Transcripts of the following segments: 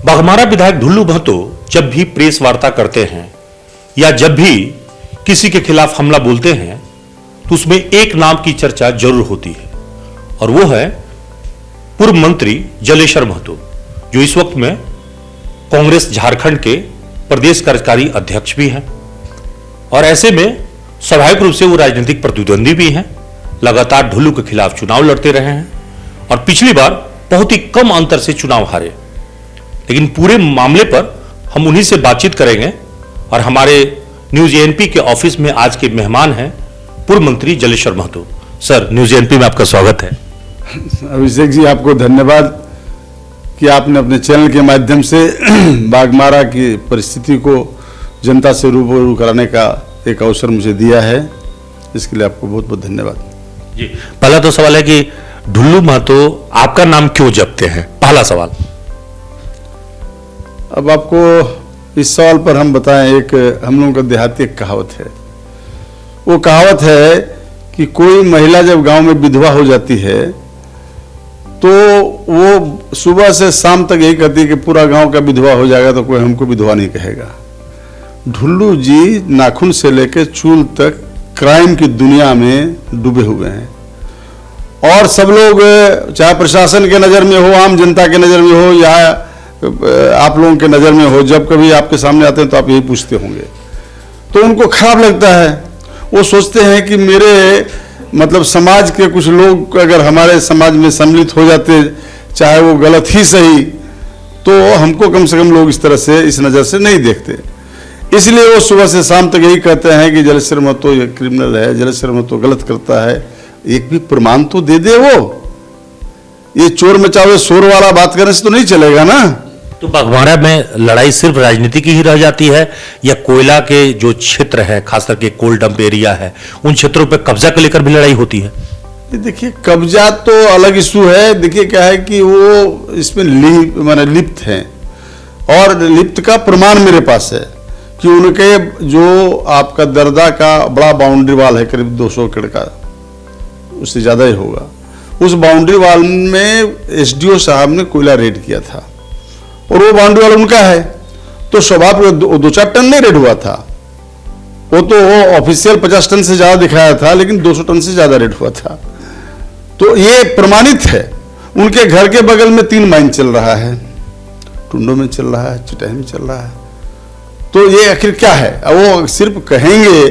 बाघमारा विधायक ढुल्लू महतो जब भी प्रेस वार्ता करते हैं या जब भी किसी के खिलाफ हमला बोलते हैं तो उसमें एक नाम की चर्चा जरूर होती है और वो है पूर्व मंत्री जलेश्वर महतो, जो इस वक्त में कांग्रेस झारखंड के प्रदेश कार्यकारी अध्यक्ष भी हैं और ऐसे में स्वाभाविक रूप से वो राजनीतिक प्रतिद्वंदी भी हैं। लगातार ढुल्लू के खिलाफ चुनाव लड़ते रहे हैं और पिछली बार बहुत ही कम अंतर से चुनाव हारे। लेकिन पूरे मामले पर हम उन्हीं से बातचीत करेंगे और हमारे न्यूज एएनपी के ऑफिस में आज के मेहमान हैं पूर्व मंत्री Jaleshwar Mahato. Sir, news ANP में आपका स्वागत है। अभिषेक जी, आपको धन्यवाद कि आपने अपने चैनल के माध्यम से बाघमारा की परिस्थिति को जनता से रूबरू कराने का एक अवसर मुझे दिया है, इसके लिए आपको बहुत बहुत धन्यवाद जी। पहला तो सवाल है कि ढुल्लू महतो आपका नाम क्यों जपते हैं? पहला सवाल। अब आपको इस सवाल पर हम बताएं, एक हम लोगों का देहाती एक कहावत है। वो कहावत है कि कोई महिला जब गांव में विधवा हो जाती है तो वो सुबह से शाम तक यही कहती है कि पूरा गांव का विधवा हो जाएगा तो कोई हमको विधवा नहीं कहेगा। ढुल्लू जी नाखून से लेकर चूल तक क्राइम की दुनिया में डूबे हुए हैं और सब लोग, चाहे प्रशासन के नज़र में हो, आम जनता के नज़र में हो या आप लोगों के नज़र में हो, जब कभी आपके सामने आते हैं तो आप यही पूछते होंगे, तो उनको खराब लगता है। वो सोचते हैं कि मेरे मतलब समाज के कुछ लोग अगर हमारे समाज में सम्मिलित हो जाते, चाहे वो गलत ही सही, तो हमको कम से कम लोग इस तरह से, इस नज़र से नहीं देखते। इसलिए वो सुबह से शाम तक यही कहते हैं कि जलेश्वर महतो ये क्रिमिनल है, जलेश्वर महतो गलत करता है। एक भी प्रमाण तो दे दे वो। ये चोर मचावे शोर वाला बात करने से तो नहीं चलेगा ना। तो बाघमारा में लड़ाई सिर्फ राजनीति की ही रह जाती है या कोयला के जो क्षेत्र है, खासकर के कोल डंप एरिया है, उन क्षेत्रों पर कब्जा को लेकर भी लड़ाई होती है? देखिए, कब्जा तो अलग इशू है। देखिए क्या है कि वो इसमें लिप्त हैं और लिप्त का प्रमाण मेरे पास है कि उनके जो आपका दरदा का बड़ा बाउंड्री वाल है, करीब 200 एकड़ का, उससे ज़्यादा ही होगा। उस बाउंड्री वाल में एसडीओ साहब ने कोयला रेड किया था और वो बाउंड्री वाल उनका है, तो स्वाभाविक 2-4 टन नहीं रेड हुआ था। वो तो ऑफिशियल 50 टन से ज़्यादा दिखाया था, लेकिन 200 टन से ज़्यादा रेड हुआ था। तो ये प्रमाणित है। उनके घर के बगल में 3 माइन चल रहा है, टुंडो में चल रहा है, चिटह में चल रहा है। तो ये आखिर क्या है? वो सिर्फ कहेंगे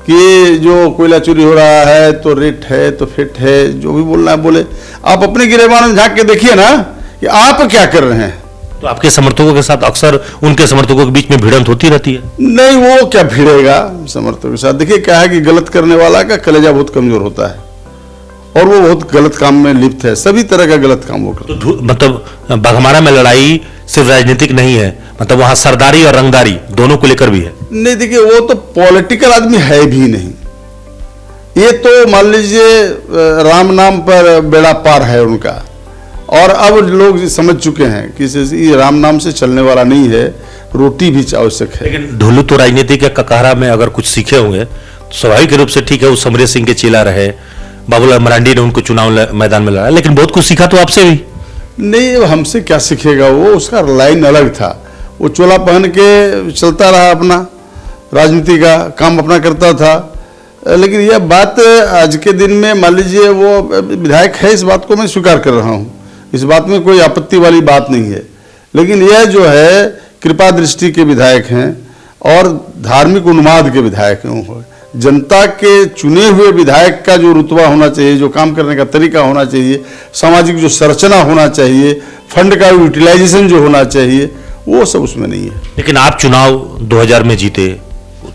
कि जो कोयला चोरी हो रहा है तो रेट है तो फिट है, जो भी बोलना है बोले। आप अपने गिरेबान में झांक के देखिए ना कि आप क्या कर रहे हैं। तो आपके समर्थकों के साथ अक्सर उनके समर्थकों के बीच में भिड़ंत होती रहती है? नहीं, वो क्या भिड़ेगा समर्थकों के साथ। देखिए क्या है कि गलत करने वाला का कलेजा बहुत कमजोर होता है और वो बहुत गलत काम में लिप्त है, सभी तरह का गलत काम वो करता है। तो मतलब बाघमारा में लड़ाई सिर्फ राजनीतिक नहीं है, मतलब वहां सरदारी और रंगदारी दोनों को लेकर भी है? नहीं, देखिए वो तो पॉलिटिकल आदमी है भी नहीं। ये तो मान लीजिए राम नाम पर बेड़ा पार है उनका और अब लोग समझ चुके हैं कि ये राम नाम से चलने वाला नहीं है, रोटी भी आवश्यक है। लेकिन ढुल्लू तो राजनीति के ककारा में अगर कुछ सीखे होंगे तो स्वाभाविक रूप से, ठीक है वो समरेश सिंह के चेला रहे, बाबूलाल मरांडी ने उनको चुनाव मैदान में लड़ा, लेकिन बहुत कुछ सीखा तो आपसे भी? नहीं, हमसे क्या सीखेगा वो, उसका लाइन अलग था। वो चोला पहन के चलता रहा, अपना राजनीति का काम अपना करता था। लेकिन यह बात आज के दिन में मान लीजिए वो विधायक है, इस बात को मैं स्वीकार कर रहा हूँ, इस बात में कोई आपत्ति वाली बात नहीं है। लेकिन यह जो है कृपा दृष्टि के विधायक हैं और धार्मिक उन्माद के विधायक हैं। जनता के चुने हुए विधायक का जो रुतबा होना चाहिए, जो काम करने का तरीका होना चाहिए, सामाजिक जो संरचना होना चाहिए, फंड का यूटिलाइजेशन जो होना चाहिए, वो सब उसमें नहीं है। लेकिन आप चुनाव 2000 में जीते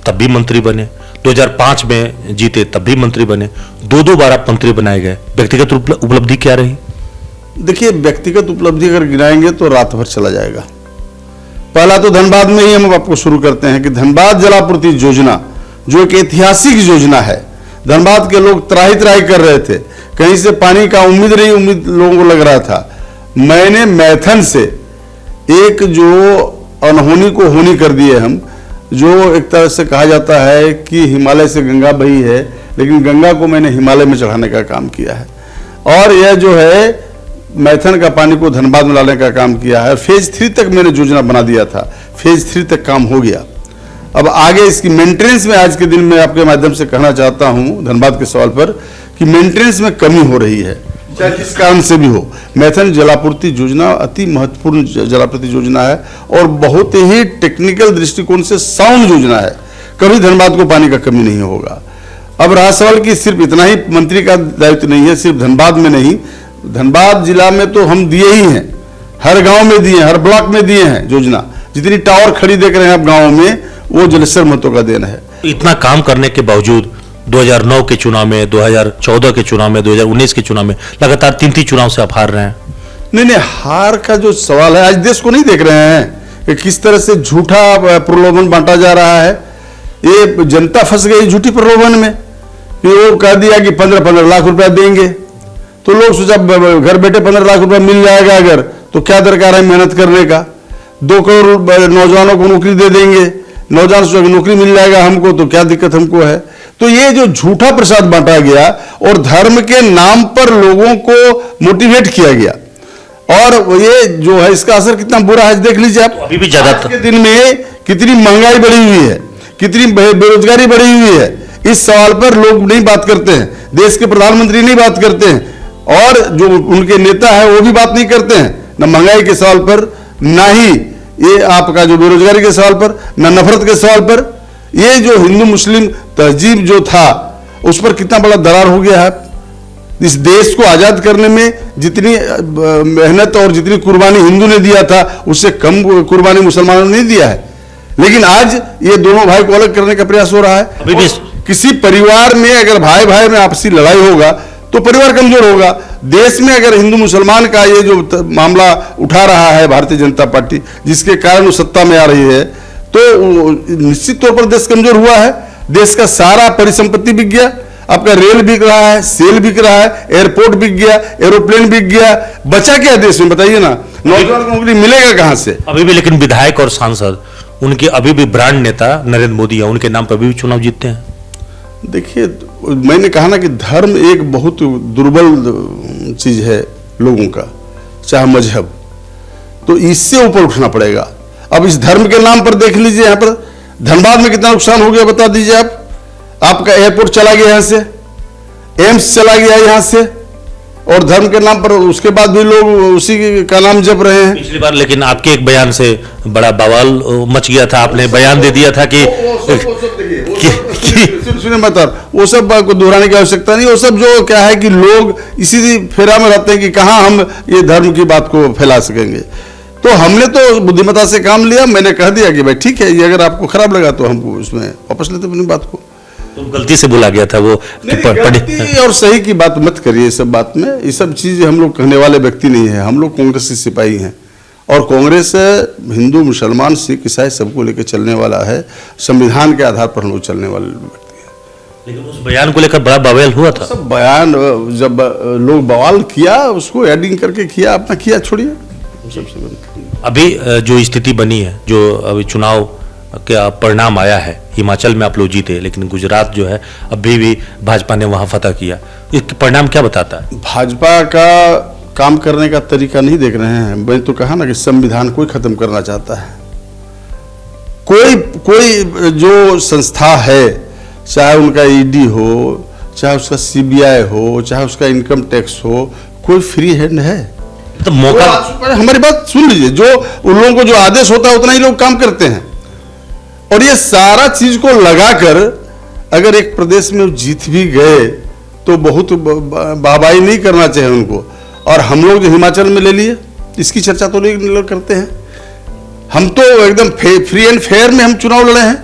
तब भी मंत्री बने, 2005 में जीते तब भी मंत्री बने, 2 बार आप मंत्री बनाए गए। व्यक्तिगत उपलब्धि क्या रही? देखिए, व्यक्तिगत उपलब्धि अगर गिनाएंगे तो रात भर चला जाएगा। पहला तो धनबाद में ही हम आपको शुरू करते हैं कि धनबाद जलापूर्ति योजना जो एक ऐतिहासिक योजना है। धनबाद के लोग त्राही त्राही कर रहे थे, कहीं से पानी का उम्मीद लोगों को लग रहा था। मैंने मैथन से एक जो अनहोनी को होनी कर दिए हम, जो एक तरह से कहा जाता है कि हिमालय से गंगा बही है, लेकिन गंगा को मैंने हिमालय में चढ़ाने का काम किया है। और यह जो है मैथन का पानी को धनबाद में लाने का काम किया है। फेज 3 तक मैंने योजना बना दिया था, फेज 3 तक काम हो गया। अब आगे इसकी मेंटेनेंस में आज के दिन में आपके माध्यम से कहना चाहता हूं धनबाद के सवाल पर कि मेंटेनेंस में कमी हो रही है, चाहे किस कारण से भी हो। मैथन जलापूर्ति योजना अति महत्वपूर्ण जलापूर्ति योजना है और बहुत ही टेक्निकल दृष्टिकोण से साउंड योजना है। कभी धनबाद को पानी का कमी नहीं होगा। अब रहा सवाल कि सिर्फ इतना ही मंत्री का दायित्व नहीं है, सिर्फ धनबाद में नहीं, धनबाद जिला में तो हम दिए ही हैं, हर गांव में दिए, हर ब्लॉक में दिए हैं योजना। जितनी टावर खड़ी देख रहे हैं आप गांव में, वो जलेश्वर महतो का देन है। इतना काम करने के बावजूद 2009 के चुनाव में, 2014 के चुनाव में, 2019 के चुनाव में लगातार 3 चुनाव से आप हार रहे हैं। नहीं, हार का जो सवाल है, आज देश को नहीं देख रहे हैं कि किस तरह से झूठा प्रलोभन बांटा जा रहा है। ये जनता फंस गई झूठी प्रलोभन में कि वो कह दिया कि 15-15 लाख रुपया देंगे, तो लोग सोचा घर बैठे 15 लाख रुपया मिल जाएगा अगर, तो क्या दरकार है मेहनत करने का। 2 करोड़ नौजवानों को नौकरी दे देंगे, नौजवान सोचा नौकरी मिल जाएगा हमको, तो क्या दिक्कत हमको है। तो ये जो झूठा प्रसाद बांटा गया और धर्म के नाम पर लोगों को मोटिवेट किया गया, और ये जो है इसका असर कितना बुरा है देख लीजिए आप। अभी भी ज्यादा आज के दिन में कितनी महंगाई बढ़ी हुई है, कितनी बेरोजगारी बढ़ी हुई है, इस सवाल पर लोग नहीं बात करते हैं, देश के प्रधानमंत्री नहीं बात करते हैं, और जो उनके नेता है वो भी बात नहीं करते हैं, न महंगाई के सवाल पर, ना ही ये आपका जो बेरोजगारी के सवाल पर, न नफरत के सवाल पर। ये जो हिंदू मुस्लिम तहजीब जो था उस पर कितना बड़ा दरार हो गया है। इस देश को आजाद करने में जितनी मेहनत और जितनी कुर्बानी हिंदू ने दिया था, उससे कम कुर्बानी मुसलमानों ने नहीं दिया है। लेकिन आज ये दोनों भाई को अलग करने का प्रयास हो रहा है। अभी भी किसी परिवार में अगर भाई भाई में आपसी लड़ाई होगा तो परिवार कमजोर होगा। देश में अगर हिंदू मुसलमान का ये जो मामला उठा रहा है भारतीय जनता पार्टी, जिसके कारण वो सत्ता में आ रही है, तो निश्चित तौर पर देश कमजोर हुआ है। देश का सारा परिसंपत्ति बिक गया, आपका रेल बिक रहा है, सेल बिक रहा है, एयरपोर्ट बिक गया, एरोप्लेन बिक गया, बचा क्या देश में बताइए ना। नौजवान को नौकरी मिलेगा कहां से। अभी भी लेकिन विधायक और सांसद उनके अभी भी ब्रांड नेता नरेंद्र मोदी है, उनके नाम पर भी चुनाव जीतते हैं। देखिए, मैंने कहा ना कि धर्म एक बहुत दुर्बल चीज है लोगों का, चाहे मजहब, तो इससे ऊपर उठना पड़ेगा। अब इस धर्म के नाम पर देख लीजिए, यहाँ पर धनबाद में कितना नुकसान हो गया बता दीजिए आप। आपका एयरपोर्ट चला गया यहाँ से, एम्स चला गया यहाँ से, और धर्म के नाम पर उसके बाद भी लोग उसी का नाम जप रहे हैं। पिछली बार लेकिन आपके एक बयान से बड़ा बवाल मच गया था, आपने बयान दे दिया था कि सुनिए मत, वो सब बात को दोहराने की आवश्यकता नहीं। वो सब जो क्या है कि लोग इसी फेरा में रहते हैं कि कहाँ हम ये धर्म की बात को फैला सकेंगे। तो हमने तो बुद्धिमत्ता से काम लिया, मैंने कह दिया कि भाई ठीक है, ये अगर आपको खराब लगा तो हमको उसमें वापस लेते अपनी बात को। तो गलती से बोला गया था वो। गलती और सही की बात मत करिए इस सब बात में। ये सब चीजें हम लोग कहने वाले व्यक्ति नहीं है। हम लोग कांग्रेस के सिपाही हैं, और कांग्रेस हिंदू मुसलमान सिख ईसाई सबको लेकर चलने वाला है। संविधान के आधार पर हम लोग चलने वाले व्यक्ति हैं। लेकिन उस बयान को लेकर बड़ा बवाल हुआ था। सब बयान जब लोग बवाल किया, उसको एडिंग करके किया, अपना किया, छोड़िए। अभी जो स्थिति बनी है, जो अभी चुनाव का परिणाम आया है, हिमाचल में आप लोग जीते, लेकिन गुजरात जो है अभी भी भाजपा ने वहां फतह किया, इसका परिणाम क्या बताता है? भाजपा का काम करने का तरीका नहीं देख रहे हैं। मैंने तो कहा ना कि संविधान कोई खत्म करना चाहता है। कोई जो संस्था है, चाहे उनका ईडी हो, चाहे उसका सीबीआई हो, चाहे उसका इनकम टैक्स हो, कोई फ्री हैंड है? तो मौका, हमारी बात सुन लीजिए, जो उन लोगों को जो आदेश होता है उतना ही लोग काम करते हैं। और ये सारा चीज को लगाकर अगर एक प्रदेश में जीत भी गए तो बहुत वाहवाही नहीं करना चाहिए उनको। और हम लोग जो हिमाचल में ले लिए, इसकी चर्चा तो नहीं करते हैं। हम तो एकदम फ्री एंड फेयर में हम चुनाव लड़े हैं,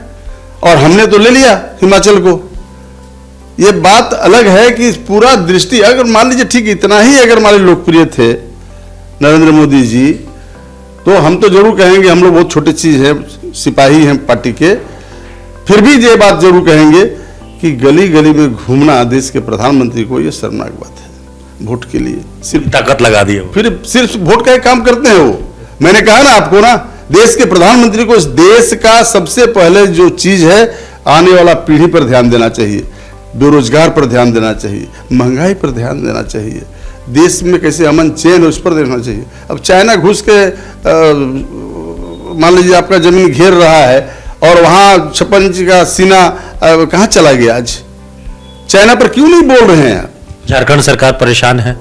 और हमने तो ले लिया हिमाचल को। ये बात अलग है कि पूरा दृष्टि, अगर मान लीजिए ठीक इतना ही अगर हमारे लोकप्रिय थे नरेंद्र मोदी जी, तो हम तो जरूर कहेंगे हम लोग बहुत छोटी चीज है, सिपाही हैं पार्टी के। फिर भी ये बात जरूर कहेंगे कि गली गली में घूमना देश के प्रधानमंत्री को ये शर्मनाक बात है। वोट के लिए सिर्फ ताकत लगा दी, फिर सिर्फ वोट का काम करते हैं वो। मैंने कहा ना आपको ना, देश के प्रधानमंत्री को इस देश का सबसे पहले जो चीज है, आने वाला पीढ़ी पर ध्यान देना चाहिए, बेरोजगार पर ध्यान देना चाहिए, महंगाई पर ध्यान देना चाहिए, देश में कैसे अमन चैन है उस पर देखना चाहिए। अब चाइना घुस के मान लीजिए आपका जमीन घेर रहा है और वहाँ 56 इंच का सीना कहाँ चला गया आज? चाइना पर क्यों नहीं बोल रहे हैं? झारखंड सरकार परेशान है?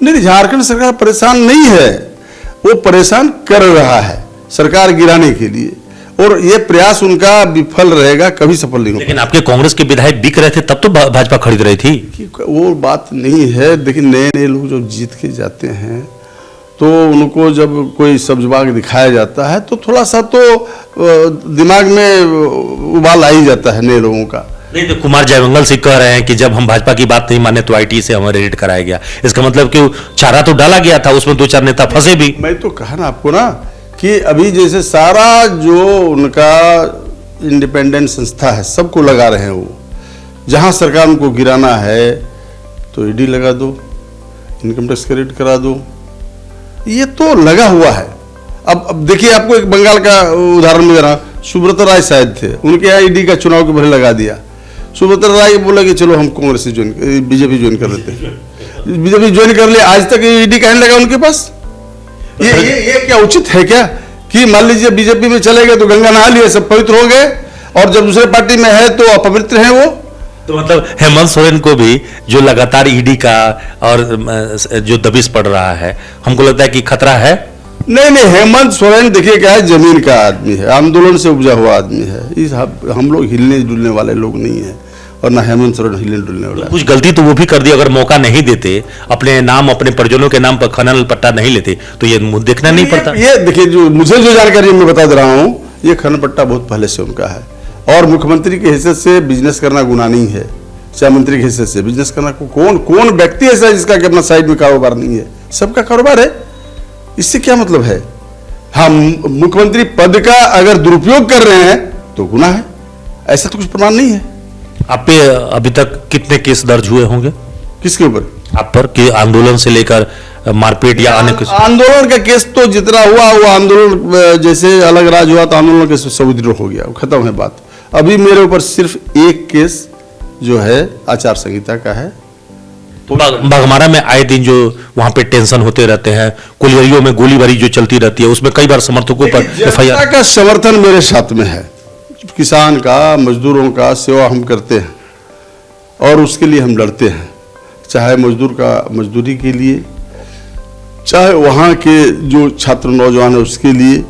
नहीं, झारखंड सरकार परेशान नहीं है, वो परेशान कर रहा है सरकार गिराने के लिए, और ये प्रयास उनका विफल रहेगा, कभी सफल नहीं होगा। लेकिन आपके कांग्रेस के विधायक बिक रहे थे तब तो भाजपा खरीद रही थी। वो बात नहीं है। देखिए, नए नए लोग जब जीत के जाते हैं तो उनको जब कोई सब्जबाग दिखाया जाता है तो थोड़ा सा तो दिमाग में उबाल आ ही जाता है नए लोगों का। नहीं तो कुमार जयमंगल सिंह कह रहे हैं कि जब हम भाजपा की बात नहीं माने तो आईटी से हमें रेड कराया गया। इसका मतलब कि चारा तो डाला गया था, उसमें 2-4 नेता फंसे भी। मैं तो कहा ना आपको ना कि अभी जैसे सारा जो उनका इंडिपेंडेंट संस्था है सबको लगा रहे हैं, वो जहां सरकार उनको गिराना है तो ईडी लगा दो, इनकम टैक्स क्रेडिट करा दो, ये तो लगा हुआ है। अब देखिए, आपको एक बंगाल का उदाहरण दे रहा हूं। सुब्रत राय शायद थे, उनके यहाँ ईडी का चुनाव के पहले लगा दिया। सुब्रत राय बोला कि चलो हम कांग्रेस से बीजेपी ज्वाइन कर लेते हैं, बीजेपी ज्वाइन कर लिया। आज तक ईडी कहने लगा उनके पास। ये क्या उचित है क्या कि मान लीजिए बीजेपी में चले गए तो गंगा नहा लिए, सब पवित्र हो गए, और जब दूसरे पार्टी में है तो अपवित्र है वो? तो मतलब हेमंत सोरेन को भी जो लगातार ईडी का और जो दबिश पड़ रहा है, हमको लगता है कि खतरा है। नहीं, हेमंत सोरेन देखिए क्या है, जमीन का आदमी है, आंदोलन से उपजा हुआ आदमी है। इस हम लोग हिलने डुलने वाले लोग नहीं है, और ना हेमंत सोरेन हिलने डुलने वाला। कुछ गलती तो वो भी कर दी, अगर मौका नहीं देते, अपने नाम अपने परिजनों के नाम पर खनन पट्टा नहीं लेते तो ये देखना नहीं पड़ता। ये देखिए, जो मुझे जो जानकारी मैं बता दे रहा हूँ, ये खनन पट्टा बहुत पहले से उनका है, और मुख्यमंत्री की हैसियत से बिजनेस करना गुनाह नहीं है। चाहे मंत्री की हैसियत से बिजनेस करना, कौन व्यक्ति ऐसा है जिसका कि अपना साइड में कारोबार नहीं है? सबका कारोबार है, इससे क्या मतलब है? हम मुख्यमंत्री पद का अगर दुरुपयोग कर रहे हैं तो गुनाह है, ऐसा तो कुछ प्रमाण नहीं है। आप पे अभी तक कितने केस दर्ज हुए होंगे? किसके ऊपर? आप पर कि आंदोलन से लेकर मारपीट या अन्य कुछ? आंदोलन का केस तो जितना हुआ वो आंदोलन जैसे अलग राज हुआ तो आंदोलन के सब विद्रोह हो गया, खत्म है बात। अभी मेरे ऊपर सिर्फ एक केस जो है आचार संहिता का है। बाघमारा में आए दिन जो वहां पे टेंशन होते रहते हैं, कोलियरियों में गोलीबारी जो चलती रहती है, उसमें कई बार समर्थकों पर जनता का समर्थन मेरे साथ में है। किसान का, मजदूरों का सेवा हम करते हैं और उसके लिए हम लड़ते हैं, चाहे मजदूर का मजदूरी के लिए, चाहे वहाँ के जो छात्र नौजवान है उसके लिए,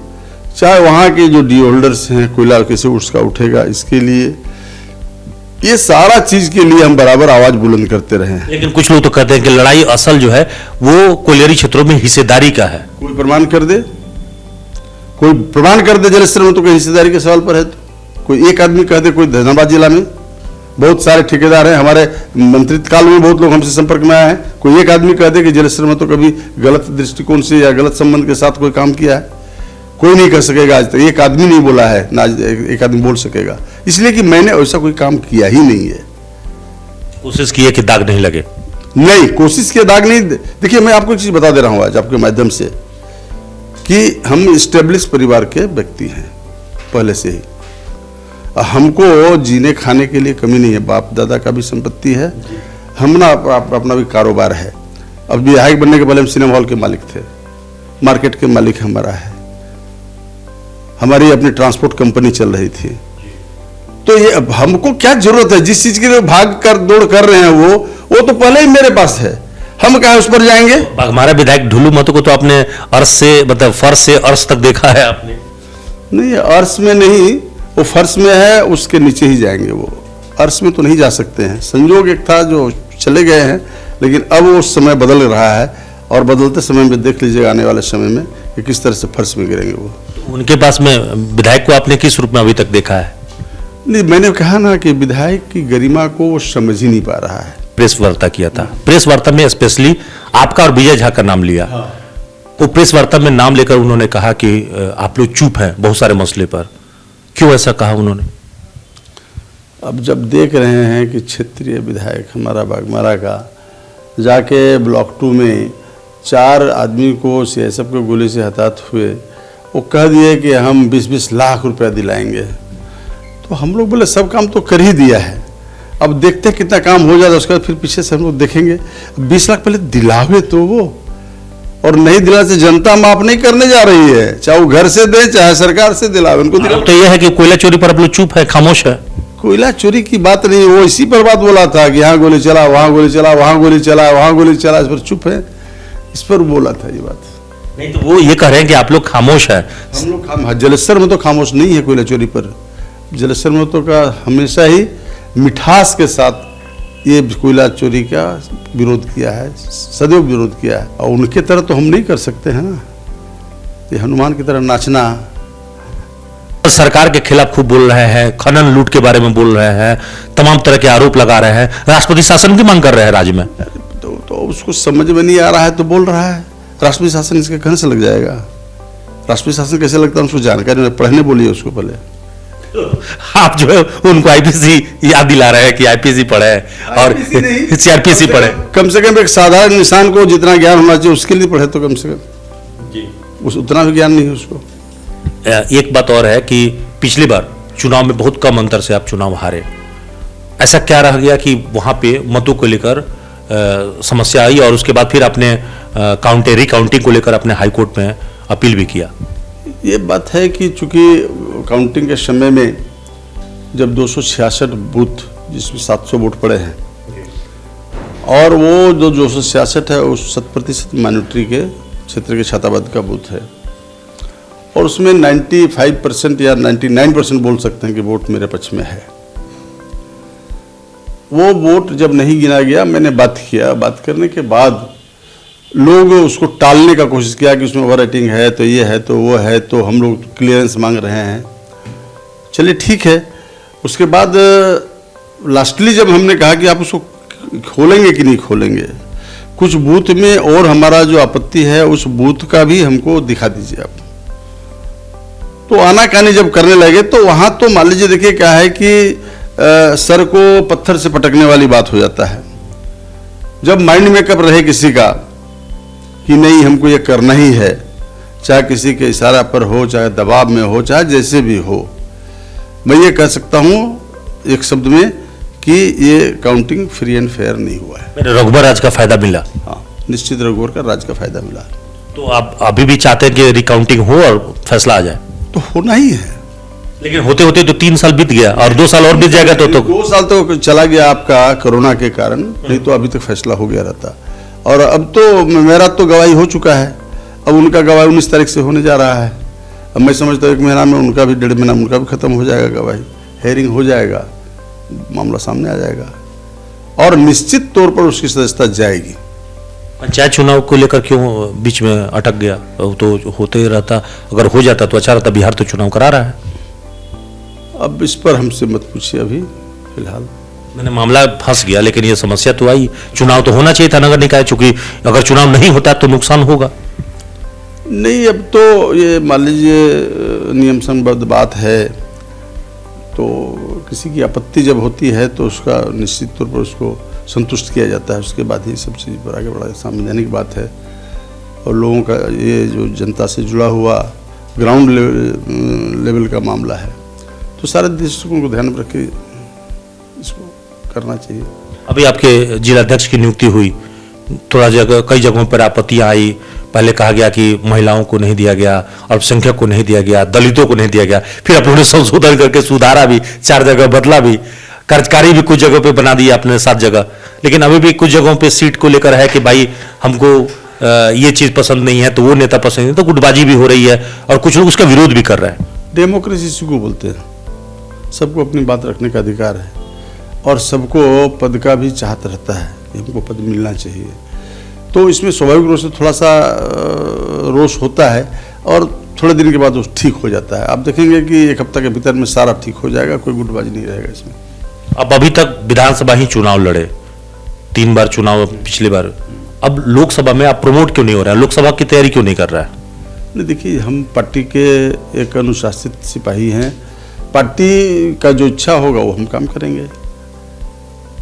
चाहे वहाँ के जो डी होल्डर्स हैं, कोयला कैसे उसका उठेगा इसके लिए, ये सारा चीज के लिए हम बराबर आवाज बुलंद करते रहे हैं। लेकिन कुछ लोग तो कहते हैं कि लड़ाई असल जो है वो कोलियरी क्षेत्रों में हिस्सेदारी का है। कोई प्रमाण कर दे, कोई प्रमाण कर दे जलेसर में तो कोई हिस्सेदारी के सवाल पर है तो कोई एक आदमी कह दे। कोई धनाबाद जिला में बहुत सारे ठेकेदार हैं, हमारे मंत्रित्व काल में बहुत लोग हमसे संपर्क में आए हैं। कोई एक आदमी कह दे कि जलेसर में तो कभी गलत दृष्टिकोण से या गलत संबंध के साथ कोई काम किया है, कोई नहीं कर सकेगा। आज तक एक आदमी नहीं बोला है, ना एक आदमी बोल सकेगा, इसलिए कि मैंने ऐसा कोई काम किया ही नहीं है। कोशिश की है कि दाग नहीं लगे? नहीं, कोशिश के दाग नहीं। देखिए, मैं आपको एक चीज बता दे रहा हूं आज आपके माध्यम से कि हम स्टेब्लिश परिवार के व्यक्ति हैं पहले से ही। हमको जीने खाने के लिए कमी नहीं है, बाप दादा का भी संपत्ति है, हम ना अपना भी कारोबार है। अब विधायक बनने के पहले हम सिनेमा हॉल के मालिक थे, मार्केट के मालिक हमारा है, हमारी अपनी ट्रांसपोर्ट कंपनी चल रही थी। तो ये अब हमको क्या जरूरत है? जिस चीज के लिए भाग कर दौड़ कर रहे हैं वो तो पहले ही मेरे पास है, हम कहाँ उस पर जाएंगे? हमारा विधायक ढुल्लू महतो को तो आपने अर्श से मतलब फर्श से अर्श तक देखा है आपने? नहीं, अर्श में नहीं, वो फर्श में है, उसके नीचे ही जाएंगे। वो अर्श में तो नहीं जा सकते हैं, संजोग एक था जो चले गए हैं, लेकिन अब वो समय बदल रहा है और बदलते समय में देख लीजिएगा आने वाले समय में कि किस तरह से फर्श में गिरेंगे वो। उनके पास में विधायक को आपने किस रूप में अभी तक देखा है? नहीं, मैंने कहा ना कि विधायक की गरिमा को वो समझ ही नहीं पा रहा है। प्रेस वार्ता किया था, प्रेस वार्ता में स्पेशली आपका और विजय झा का नाम लिया। वो प्रेस वार्ता में नाम लेकर उन्होंने कहा कि आप लोग चुप हैं बहुत सारे मसले पर। क्यों ऐसा कहा उन्होंने? अब जब देख रहे हैं कि क्षेत्रीय विधायक हमारा बाघमारा का जाके ब्लॉक 2 में 4 आदमी को सीएसएफ के गोली से हताहत हुए, वो कह दिए कि हम 20-20 लाख रुपया दिलाएंगे, तो हम लोग बोले सब काम तो कर ही दिया है, अब देखते हैं कितना काम हो जाता है, उसके बाद फिर पीछे से हम लोग देखेंगे। 20 लाख पहले दिलावे तो वो, और नहीं दिला से जनता माफ नहीं करने जा रही है, चाहे वो घर से दे चाहे सरकार से दिलावे, उनको दिलावे। तो यह है कि कोयला चोरी पर आप लोग चुप है, खामोश है। कोयला चोरी की बात नहीं, वो इसी पर बात बोला था कि यहाँ गोली चला, वहां गोली चला, वहां गोली चला, वहां गोली चला, इस पर चुप है, इस पर बोला था ये बात। नहीं तो वो ये कह रहे हैं कि आप लोग खामोश है। हम लोग जलेसर में तो खामोश नहीं है कोयला चोरी पर। जलेसर में तो का हमेशा ही मिठास के साथ ये कोयला चोरी का विरोध किया है, सदैव विरोध किया है, और उनके तरह तो हम नहीं कर सकते हैं ना, ये हनुमान की तरह नाचना। सरकार के खिलाफ खूब बोल रहे हैं, खनन लूट के बारे में बोल रहे हैं, तमाम तरह के आरोप लगा रहे हैं, राष्ट्रपति शासन की मांग कर रहे हैं राज्य में। तो उसको समझ में नहीं आ रहा है तो बोल रहा है। राष्ट्रपति शासन इसके कहने से लग जाएगा? राष्ट्रपति शासन कैसे लगता है उसको जानकारी पढ़ने बोलिए उसको पहले। आप जो है उनको आईपीसी याद दिला रहे हैं कि आईपीसी पढ़े और सीआरपीसी पढ़े। कम से कम एक साधारण इंसान को जितना ज्ञान होना चाहिए उसके लिए पढ़े, तो कम से कम जी उतना भी ज्ञान नहीं है उसको। एक बात और है कि पिछली बार चुनाव में बहुत कम अंतर से आप चुनाव हारे, ऐसा क्या रह गया कि वहां पे मतों को लेकर समस्या आई और उसके बाद फिर आपने रिकाउंटिंग को लेकर अपने हाईकोर्ट में अपील भी किया? ये बात है कि चूंकि काउंटिंग के समय में जब 266 बूथ जिसमें 700 वोट पड़े हैं, और वो जो 266 है उस 100% माइनॉरिटी के क्षेत्र के छात्रावाद का बूथ है, और उसमें 95% या 99% बोल सकते हैं कि वोट मेरे पक्ष में है। वो वोट जब नहीं गिना गया, मैंने बात किया, बात करने के बाद लोग उसको टालने का कोशिश किया कि उसमें ओवर रेटिंग है, तो ये है, तो वो है, तो हम लोग क्लियरेंस मांग रहे हैं। चलिए ठीक है। उसके बाद लास्टली जब हमने कहा कि आप उसको खोलेंगे कि नहीं खोलेंगे, कुछ बूथ में और हमारा जो आपत्ति है उस बूथ का भी हमको दिखा दीजिए आप, तो आनाकानी जब करने लगे तो वहाँ तो मान लीजिए देखिए क्या है कि सर को पत्थर से पटकने वाली बात हो जाता है। जब माइंड मेकअप रहे किसी का कि नहीं हमको ये करना ही है, चाहे किसी के इशारा पर हो, चाहे दबाव में हो, चाहे जैसे भी हो, मैं ये कह सकता हूँ एक शब्द में कि ये काउंटिंग फ्री एंड फेयर नहीं हुआ है। रघुबर राज का फायदा मिला? हाँ, निश्चित रघुबर का राज का फायदा मिला। तो आप अभी भी चाहते हैं कि रिकाउंटिंग हो और फैसला आ जाए? तो होना ही है, लेकिन होते होते तो 3 साल बीत गया और 2 साल और बीत जाएगा तो 2 साल तो चला गया आपका कोरोना के कारण, नहीं तो अभी तक फैसला हो गया रहता। और अब तो मेरा तो गवाही हो चुका है, अब उनका गवाही 19 तारीख से होने जा रहा है। अब मैं समझता हूँ 1 महीना में उनका भी, 1.5 महीना में उनका भी खत्म हो जाएगा गवाही, हेयरिंग हो जाएगा, मामला सामने आ जाएगा और निश्चित तौर पर उसकी सदस्यता जाएगी। पंचायत चुनाव को लेकर क्यों बीच में अटक गया? तो होते ही रहता, अगर हो जाता तो अच्छा रहता। बिहार तो चुनाव करा रहा है। अब इस पर हमसे मत पूछिए अभी फिलहाल। मैंने मामला फंस गया, लेकिन ये समस्या तो आई। चुनाव तो होना चाहिए था नगर निकाय, चूंकि अगर चुनाव नहीं होता तो नुकसान होगा। नहीं, अब तो ये मान लीजिए नियम संबद्ध बात है, तो किसी की आपत्ति जब होती है तो उसका निश्चित तौर पर उसको संतुष्ट किया जाता है, उसके बाद ही सब चीज़ पर आगे बढ़ा। संवैधानिक बात है और लोगों का ये जो जनता से जुड़ा हुआ ग्राउंड लेवल का मामला है, तो सारे दृष्टिकोण को ध्यान में रख के इसको करना चाहिए। अभी आपके जिलाध्यक्ष की नियुक्ति हुई, थोड़ा कई जगहों पर आपत्तियां आई। पहले कहा गया कि महिलाओं को नहीं दिया गया, अल्पसंख्यक को नहीं दिया गया, दलितों को नहीं दिया गया। फिर आप लोगों ने संशोधन करके सुधारा भी, 4 जगह बदला भी, कार्यकारी भी कुछ जगहों पे बना दिया आपने 7 जगह। लेकिन अभी भी कुछ जगहों पे सीट को लेकर है कि भाई हमको ये चीज पसंद नहीं है, तो वो नेता पसंद नहीं, तो गुटबाजी भी हो रही है और कुछ लोग उसका विरोध भी कर रहे हैं। डेमोक्रेसी इसी को बोलते हैं, सबको अपनी बात रखने का अधिकार है और सबको पद का भी चाहत रहता है कि हमको पद मिलना चाहिए। तो इसमें स्वाभाविक रूप से थोड़ा सा रोष होता है और थोड़े दिन के बाद वो ठीक हो जाता है। आप देखेंगे कि 1 हफ्ता के भीतर में सारा ठीक हो जाएगा, कोई गुटबाजी नहीं रहेगा इसमें। अब अभी तक विधानसभा ही चुनाव लड़े, 3 बार चुनाव पिछली बार, अब लोकसभा में आप प्रमोट क्यों नहीं हो रहा है? लोकसभा की तैयारी क्यों नहीं कर रहा है? नहीं, देखिए हम पार्टी के एक अनुशासित सिपाही हैं, पार्टी का जो इच्छा होगा वो हम काम करेंगे,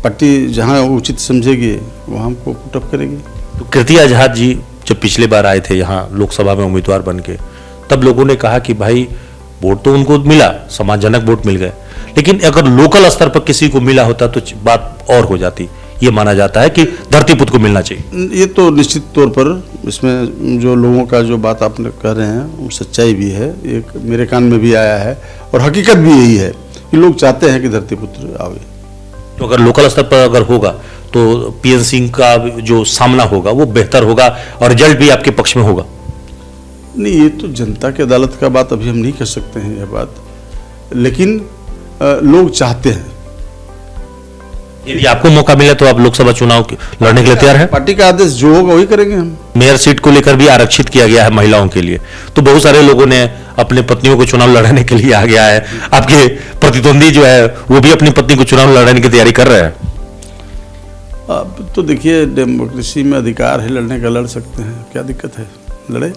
पार्टी जहाँ उचित समझेगी वहाँ हमको पुटअप करेगी। तो कृति आजाद जी जब पिछले बार आए थे यहाँ लोकसभा में उम्मीदवार बन के, तब लोगों ने कहा कि भाई वोट तो उनको मिला, सम्मानजनक वोट मिल गए, लेकिन अगर लोकल स्तर पर किसी को मिला होता तो बात और हो जाती। ये माना जाता है कि धरतीपुत्र को मिलना चाहिए। ये तो निश्चित तौर पर इसमें जो लोगों का जो बात आपने कह रहे हैं वो सच्चाई भी है, एक मेरे कान में भी आया है और हकीकत भी यही है कि लोग चाहते हैं कि धरतीपुत्र आवे। तो अगर लोकल स्तर पर अगर होगा तो पीएन सिंह का जो सामना होगा वो बेहतर होगा और रिजल्ट भी आपके पक्ष में होगा। नहीं, ये तो जनता की अदालत का बात अभी हम नहीं कर सकते हैं यह बात, लेकिन लोग चाहते हैं। यदि आपको मौका मिले तो आप लोकसभा चुनाव लड़ने के लिए तैयार हैं? पार्टी का आदेश जो होगा वही करेंगे हम। मेयर सीट को लेकर भी आरक्षित किया गया है महिलाओं के लिए, तो बहुत सारे लोगों ने अपने पत्नियों को चुनाव लड़ने के लिए आ गया है। आपके प्रतिद्वंदी जो है वो भी अपनी पत्नी को चुनाव लड़ने की तैयारी कर रहे हैं। अब तो देखिए, डेमोक्रेसी में अधिकार है लड़ने का, लड़ सकते हैं, क्या दिक्कत है, लड़े।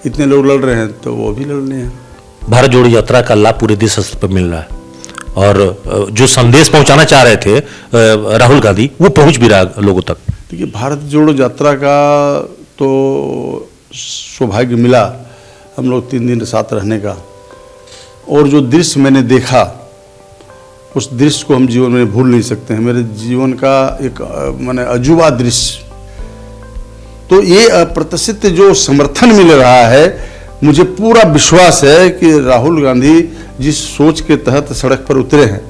इतने लोग लड़ रहे हैं तो वो भी लड़ने हैं। भारत जोड़ो यात्रा का लाभ पूरे देश स्तर पर मिल रहा है और जो संदेश पहुंचाना चाह रहे थे राहुल गांधी वो पहुंच भी रहा लोगों तक। देखिए, भारत जोड़ो यात्रा का तो सौभाग्य मिला हम लोग 3 दिन साथ रहने का, और जो दृश्य मैंने देखा उस दृश्य को हम जीवन में भूल नहीं सकते हैं। मेरे जीवन का एक माने अजूबा दृश्य। तो ये अप्रत्याशित जो समर्थन मिल रहा है, मुझे पूरा विश्वास है कि राहुल गांधी जिस सोच के तहत सड़क पर उतरे हैं,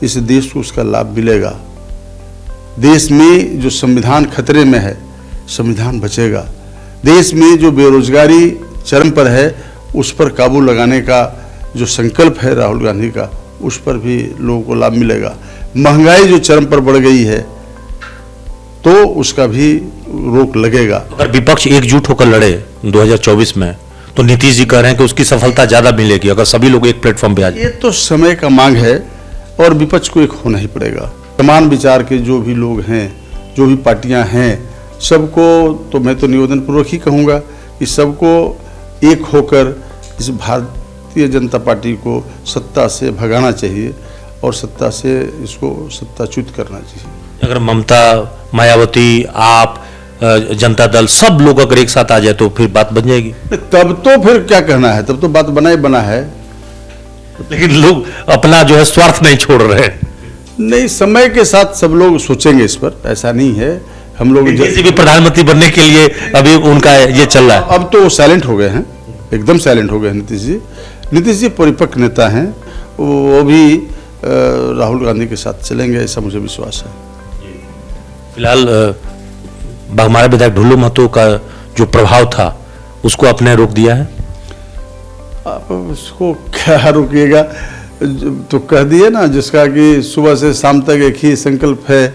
इस देश को उसका लाभ मिलेगा। देश में जो संविधान खतरे में है, संविधान बचेगा। देश में जो बेरोजगारी चरम पर है, उस पर काबू लगाने का जो संकल्प है राहुल गांधी का, उस पर भी लोगों को लाभ मिलेगा। महंगाई जो चरम पर बढ़ गई है तो उसका भी रोक लगेगा। अगर विपक्ष एकजुट होकर लड़े 2024 में तो नीतीश जी कह रहे हैं कि उसकी सफलता ज्यादा मिलेगी अगर सभी लोग एक प्लेटफॉर्म पे आ जाए। ये तो समय का मांग है और विपक्ष को एक होना ही पड़ेगा। समान विचार के जो भी लोग हैं, जो भी पार्टियां हैं, सबको तो मैं तो निवेदन पूर्वक ही कहूँगा कि सबको एक होकर इस भारतीय जनता पार्टी को सत्ता से भगाना चाहिए और सत्ता से इसको सत्ताच्युत करना चाहिए। अगर ममता, मायावती, आप, जनता दल सब लोग अगर एक साथ आ जाए तो फिर बात बन जाएगी। तब तो फिर क्या कहना है, तब तो बात बना ही बना है। लेकिन लोग अपना जो है स्वार्थ नहीं छोड़ रहे हैं। नहीं, समय के साथ सब लोग सोचेंगे इस पर, ऐसा नहीं है। हम लोग किसी भी प्रधानमंत्री बनने के लिए अभी उनका ये चल रहा है। अब तो साइलेंट हो गए हैं, एकदम साइलेंट हो गए हैं नीतीश जी। नीतीश जी परिपक्व नेता हैं, वो भी राहुल गांधी के साथ चलेंगे, ऐसा मुझे विश्वास है। फिलहाल हमारे विधायक ढुल्लू महतो का जो प्रभाव था उसको आपने रोक दिया है। आप उसको क्या रोकिएगा, तो कह दिए ना, जिसका कि सुबह से शाम तक एक ही संकल्प है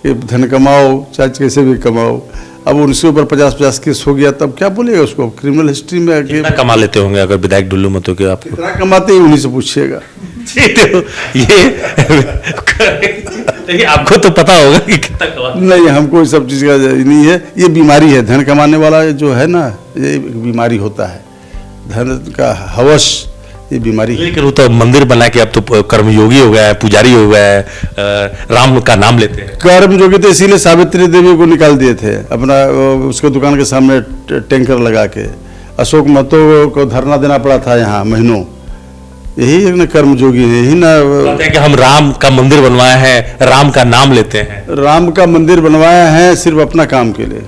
कि धन कमाओ, चाहे कैसे भी कमाओ। अब उनसे ऊपर 50-50 केस हो गया, तब क्या बोलेगा उसको। क्रिमिनल हिस्ट्री में कितना कमा लेते होंगे अगर विधायक ढुल्लू महतो के? आप कितना कमाते हैं उन्हीं से पूछिएगा। तो ये आपको तो पता होगा कि कितना कमा। नहीं, हमको इस सब चीज़ का नहीं है। ये बीमारी है, धन कमाने वाला जो है ना, ये बीमारी होता है, धन का हवस, ये बीमारी। लेकिन वो तो मंदिर बना के अब तो कर्मयोगी हो गया है, पुजारी हो गया है, राम का नाम लेते हैं। कर्मयोगी तो इसीलिए सावित्री देवी को निकाल दिए थे अपना, उसके दुकान के सामने टैंकर लगा के। अशोक महतो को धरना देना पड़ा था यहाँ महीनों। यही एक ना कर्मयोगी है, यही ना कहते हैं कि हम राम का मंदिर बनवाए हैं, राम का नाम लेते हैं। राम का मंदिर बनवाया है सिर्फ अपना काम के लिए।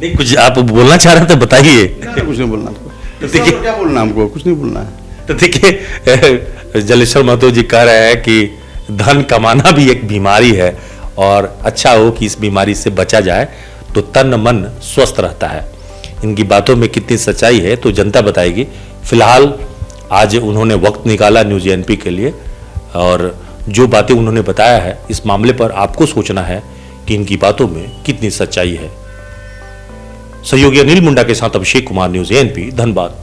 नहीं, कुछ आप बोलना चाह रहे थे, बताइए। कुछ नहीं बोलना, क्या बोलना, हमको कुछ नहीं बोलना है। तो देखिए, जलेश्वर महतो जी कह रहे हैं कि धन कमाना भी एक बीमारी है और अच्छा हो कि इस बीमारी से बचा जाए तो तन मन स्वस्थ रहता है। इनकी बातों में कितनी सच्चाई है तो जनता बताएगी। फिलहाल आज उन्होंने वक्त निकाला न्यूज़ एएनपी के लिए और जो बातें उन्होंने बताया है, इस मामले पर आपको सोचना है कि इनकी बातों में कितनी सच्चाई है। सहयोगी अनिल मुंडा के साथ अभिषेक कुमार, न्यूज़ एएनपी, धनबाद।